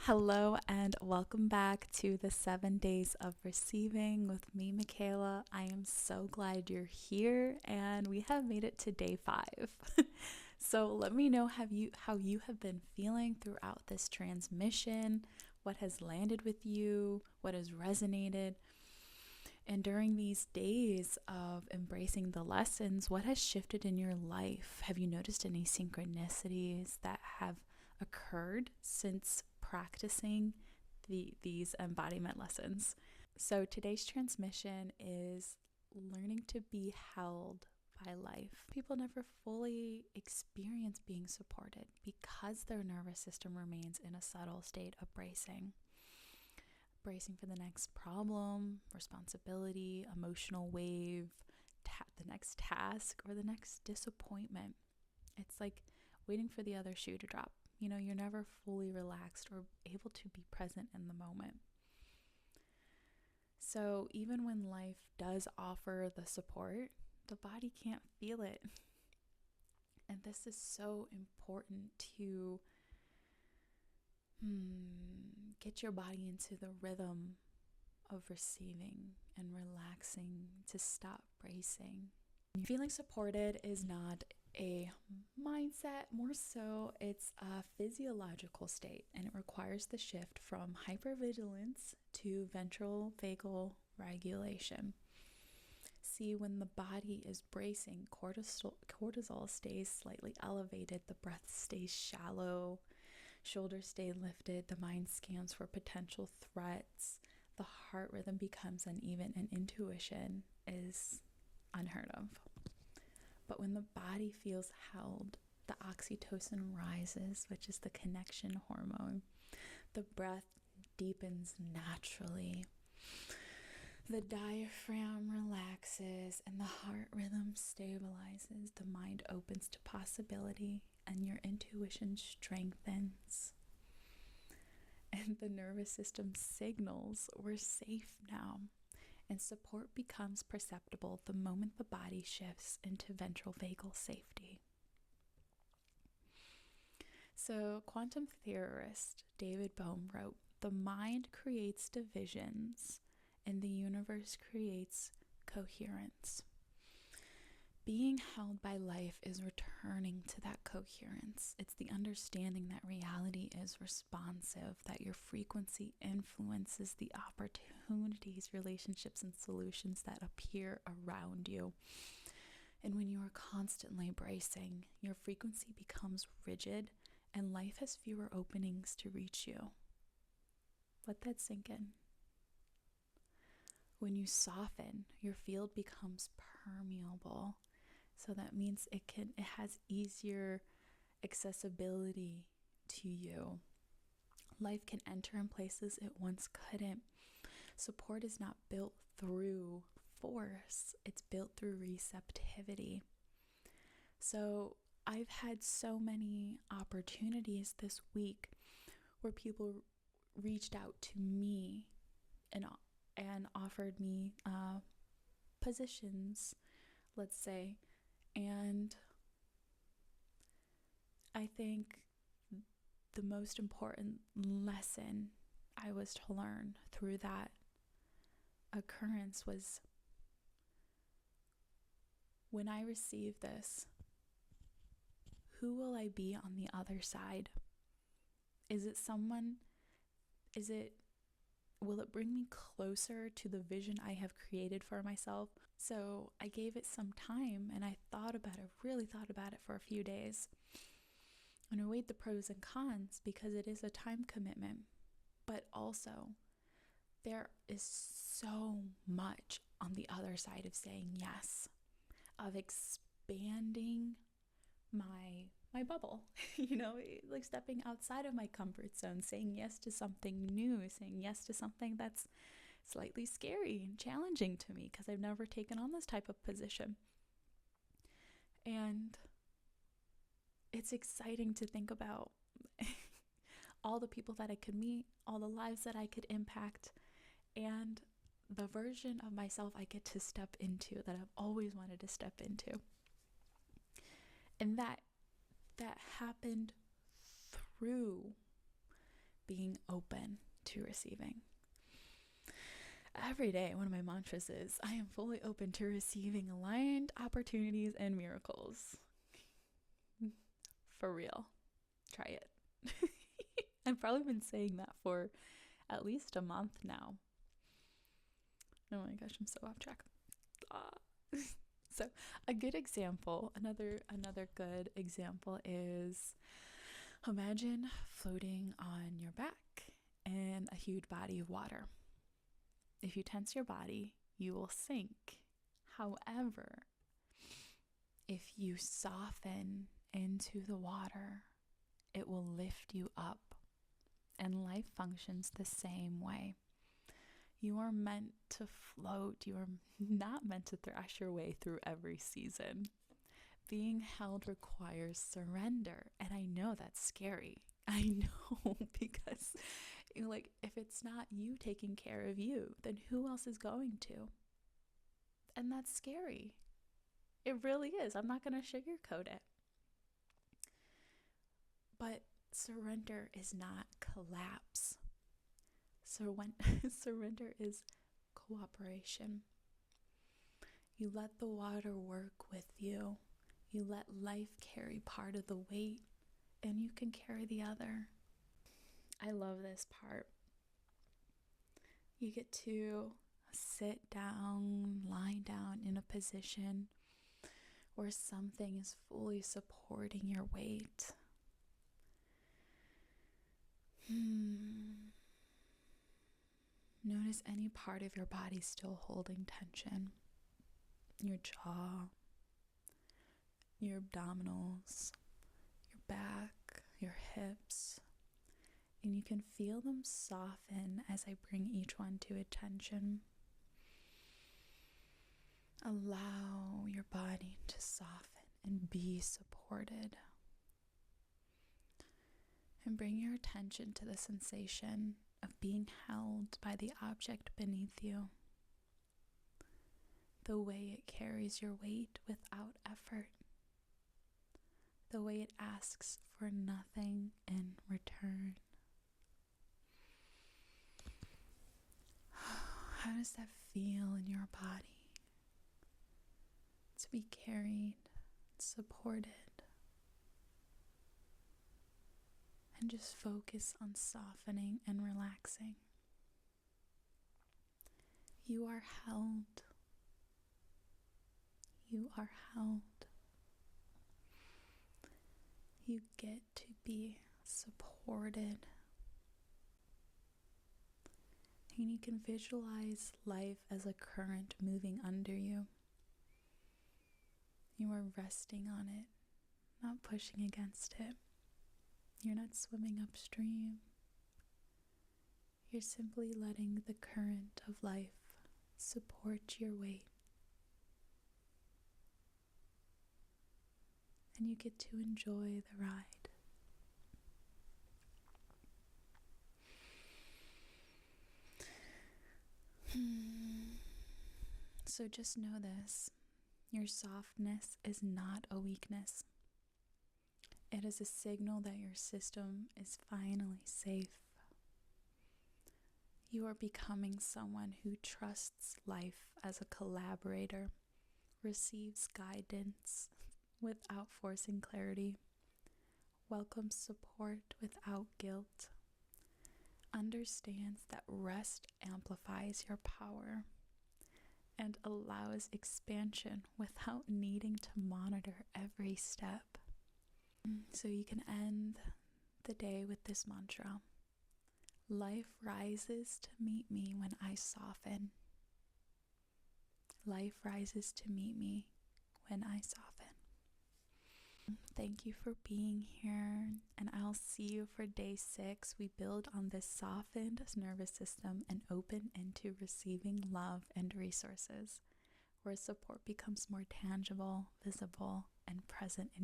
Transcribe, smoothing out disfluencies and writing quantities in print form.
Hello and welcome back to the 7 days of receiving with me, Micayla. I am so glad you're here and we have made it to day 5. So let me know how you have been feeling throughout this transmission, what has landed with you, what has resonated. And during these days of embracing the lessons, what has shifted in your life? Have you noticed any synchronicities that have occurred since practicing these embodiment lessons? So today's transmission is learning to be held by life. People never fully experience being supported because their nervous system remains in a subtle state of bracing for the next problem, responsibility, emotional wave, the next task, or the next disappointment. It's like waiting for the other shoe to drop. You're never fully relaxed or able to be present in the moment. So even when life does offer the support, the body can't feel it. And this is so important to get your body into the rhythm of receiving and relaxing, to stop bracing. Feeling supported is not a mindset, more so it's a physiological state, and it requires the shift from hypervigilance to ventral vagal regulation. See, when the body is bracing, cortisol stays slightly elevated, the breath stays shallow, shoulders stay lifted, the mind scans for potential threats, the heart rhythm becomes uneven, and intuition is unheard of. But when the body feels held, the oxytocin rises, which is the connection hormone. The breath deepens naturally. The diaphragm relaxes and the heart rhythm stabilizes. The mind opens to possibility and your intuition strengthens. And the nervous system signals we're safe now. And support becomes perceptible the moment the body shifts into ventral vagal safety. So, quantum theorist David Bohm wrote, "The mind creates divisions and the universe creates coherence." Being held by life is returning to that coherence. It's the understanding that reality is responsive, that your frequency influences the opportunities, relationships, and solutions that appear around you. And when you are constantly bracing, your frequency becomes rigid and life has fewer openings to reach you. Let that sink in. When you soften, your field becomes permeable. So that means it has easier accessibility to you. Life can enter in places it once couldn't. Support is not built through force, it's built through receptivity. So I've had so many opportunities this week where people reached out to me and offered me positions, let's say. And I think the most important lesson I was to learn through that occurrence was, when I receive this, who will I be on the other side? Will it bring me closer to the vision I have created for myself? So I gave it some time and I really thought about it for a few days. And I weighed the pros and cons because it is a time commitment. But also, there is so much on the other side of saying yes, of expanding my bubble, like stepping outside of my comfort zone, saying yes to something new, saying yes to something that's slightly scary and challenging to me because I've never taken on this type of position. And it's exciting to think about all the people that I could meet, all the lives that I could impact, and the version of myself I get to step into that I've always wanted to step into. And that happened through being open to receiving. Every day, one of my mantras is, I am fully open to receiving aligned opportunities and miracles. For real. Try it. I've probably been saying that for at least a month now. Oh my gosh, I'm so off track. So a good example, another good example is, imagine floating on your back in a huge body of water. If you tense your body, you will sink. However, if you soften into the water, it will lift you up. And life functions the same way. You are meant to float. You are not meant to thrash your way through every season. Being held requires surrender. And I know that's scary. I know, because like, if it's not you taking care of you, then who else is going to? And that's scary. It really is. I'm not going to sugarcoat it. But surrender is not collapse. Surrender is cooperation. You let the water work with you. You let life carry part of the weight, and you can carry the other. I love this part. You get to sit down, lie down in a position where something is fully supporting your weight. Notice any part of your body still holding tension. Your jaw, your abdominals, your back, your hips. And you can feel them soften as I bring each one to attention. Allow your body to soften and be supported. And bring your attention to the sensation of being held by the object beneath you. The way it carries your weight without effort. The way it asks for nothing in return. How does that feel in your body? To be carried, supported. And just focus on softening and relaxing. You are held. You are held. You get to be supported. And you can visualize life as a current moving under you. You are resting on it, not pushing against it. You're not swimming upstream. You're simply letting the current of life support your weight. And you get to enjoy the ride. So just know this. Your softness is not a weakness. It is a signal that your system is finally safe. You are becoming someone who trusts life as a collaborator, receives guidance without forcing clarity, welcomes support without guilt, understands that rest amplifies your power, and allows expansion without needing to monitor every step. So you can end the day with this mantra. Life rises to meet me when I soften. Life rises to meet me when I soften. Thank you for being here, and I'll see you for day 6. We build on this softened nervous system and open into receiving love and resources, where support becomes more tangible, visible, and present in